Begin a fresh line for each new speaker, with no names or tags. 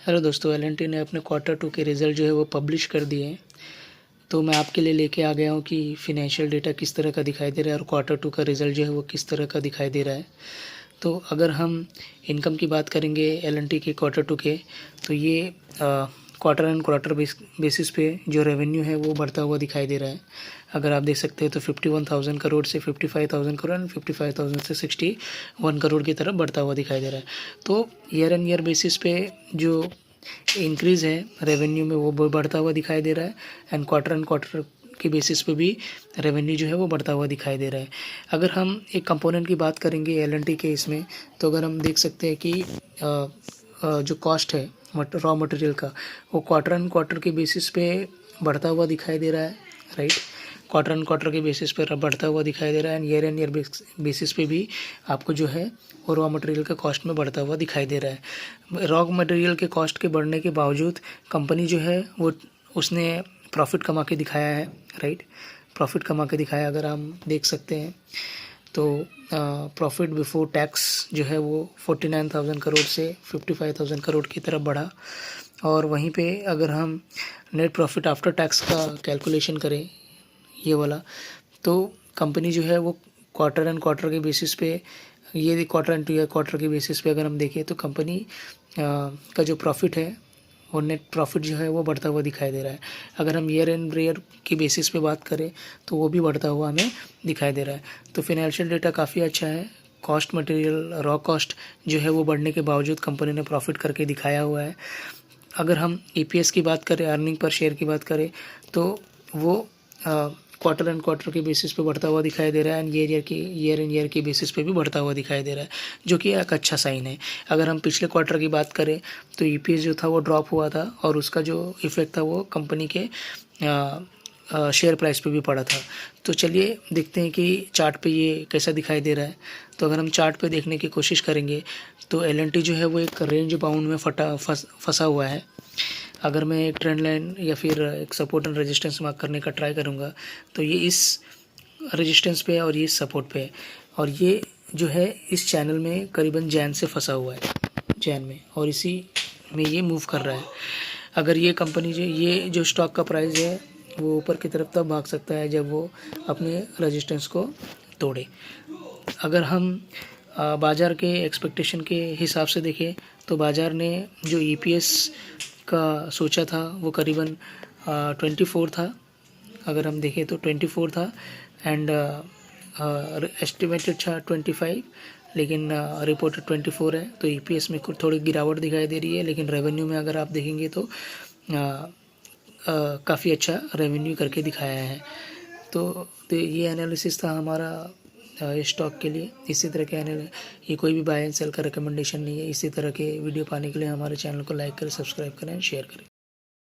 Hello दोस्तों, L&T ने अपने क्वार्टर टू के रिज़ल्ट जो है वो पब्लिश कर दिए हैं। तो मैं आपके लिए लेके आ गया हूँ कि फिनेंशियल डेटा किस तरह का दिखाई दे रहा है और क्वार्टर टू का रिज़ल्ट जो है वो किस तरह का दिखाई दे रहा है। तो अगर हम इनकम की बात करेंगे एल&टी के क्वार्टर टू के, तो ये क्वार्टर एंड क्वार्टर बेसिस पे जो रेवेन्यू है वो बढ़ता हुआ दिखाई दे रहा है। अगर आप देख सकते हैं तो 51,000 करोड़ से 55,000 करोड़ एंड 55,000 से 61 करोड़ की तरफ बढ़ता हुआ दिखाई दे रहा है। तो ईयर एंड ईयर बेसिस पे जो इंक्रीज़ है रेवेन्यू में वो बढ़ता हुआ दिखाई दे रहा है एंड क्वार्टर के बेसिस पे भी रेवेन्यू जो है वो बढ़ता हुआ दिखाई दे रहा है। अगर हम एक कंपोनेंट की बात करेंगे एल&टी के इसमें, तो अगर हम देख सकते हैं कि जो कॉस्ट है रॉ मटेरियल का, वो क्वार्टर एंड क्वार्टर के बेसिस पे बढ़ता हुआ दिखाई दे रहा है, राइट। क्वार्टर एंड क्वार्टर के बेसिस पे बढ़ता हुआ दिखाई दे रहा है एंड ईयर बेसिस पे भी आपको जो है वो रॉ मटेरियल के कॉस्ट में बढ़ता हुआ दिखाई दे रहा है। रॉ मटेरियल के कॉस्ट के बढ़ने के बावजूद कंपनी जो है वो उसने प्रॉफिट कमा के दिखाया है, राइट। प्रॉफिट कमा के दिखाया अगर हम देख सकते हैं तो प्रॉफिट बिफोर टैक्स जो है वो 49,000 करोड़ से 55,000 करोड़ की तरफ बढ़ा। और वहीं पे अगर हम नेट प्रॉफिट आफ्टर टैक्स का कैलकुलेशन करें ये वाला, तो कंपनी जो है वो क्वार्टर एंड क्वार्टर के बेसिस पे, ये क्वार्टर एंड ईयर क्वार्टर के बेसिस पे अगर हम देखें तो कंपनी का जो प्रॉफिट है वो नेट प्रॉफिट जो है वो बढ़ता हुआ दिखाई दे रहा है। अगर हम ईयर एंड ईयर की बेसिस पे बात करें तो वो भी बढ़ता हुआ हमें दिखाई दे रहा है। तो फिनेंशियल डेटा काफ़ी अच्छा है। कॉस्ट मटेरियल रॉ कॉस्ट जो है वो बढ़ने के बावजूद कंपनी ने प्रॉफिट करके दिखाया हुआ है। अगर हम ईपीएस की बात करें, अर्निंग पर शेयर की बात करें, तो वो क्वार्टर एंड क्वार्टर के बेसिस पे बढ़ता हुआ दिखाई दे रहा है एंड ईयर एंड ईयर के बेसिस पे भी बढ़ता हुआ दिखाई दे रहा है, जो कि एक अच्छा साइन है। अगर हम पिछले क्वार्टर की बात करें तो ईपीएस जो था वो ड्रॉप हुआ था और उसका जो इफेक्ट था वो कंपनी के शेयर प्राइस पे भी पड़ा था। तो चलिए देखते हैं कि चार्ट पे ये कैसा दिखाई दे रहा है। तो अगर हम चार्ट पे देखने की कोशिश करेंगे तो एल&टी जो है वो एक रेंज बाउंड में फंसा हुआ है। अगर मैं एक ट्रेंड लाइन या फिर एक सपोर्ट एंड रेजिस्टेंस मार्क करने का ट्राई करूँगा तो ये इस रेजिस्टेंस पे और ये सपोर्ट पे है और ये जो है इस चैनल में करीबन जैन से फंसा हुआ है, जैन में, और इसी में ये मूव कर रहा है। अगर ये कंपनी ये जो स्टॉक का प्राइस है वो ऊपर की तरफ तब भाग सकता है जब वो अपने रेजिस्टेंस को तोड़े। अगर हम बाज़ार के एक्सपेक्टेशन के हिसाब से देखें तो बाज़ार ने जो ईपीएस का सोचा था वो करीबन 24 था। अगर हम देखें तो 24 था एंड एस्टिमेटेड था 25, लेकिन रिपोर्टेड 24 है। तो ईपीएस में थोड़ी गिरावट दिखाई दे रही है, लेकिन रेवेन्यू में अगर आप देखेंगे तो काफ़ी अच्छा रेवेन्यू करके दिखाया है। तो ये एनालिसिस था हमारा स्टॉक के लिए। इसी तरह के ये कोई भी बाय एंड सेल का रिकमेंडेशन नहीं है। इसी तरह के वीडियो पाने के लिए हमारे चैनल को लाइक करें, सब्सक्राइब करें, शेयर करें।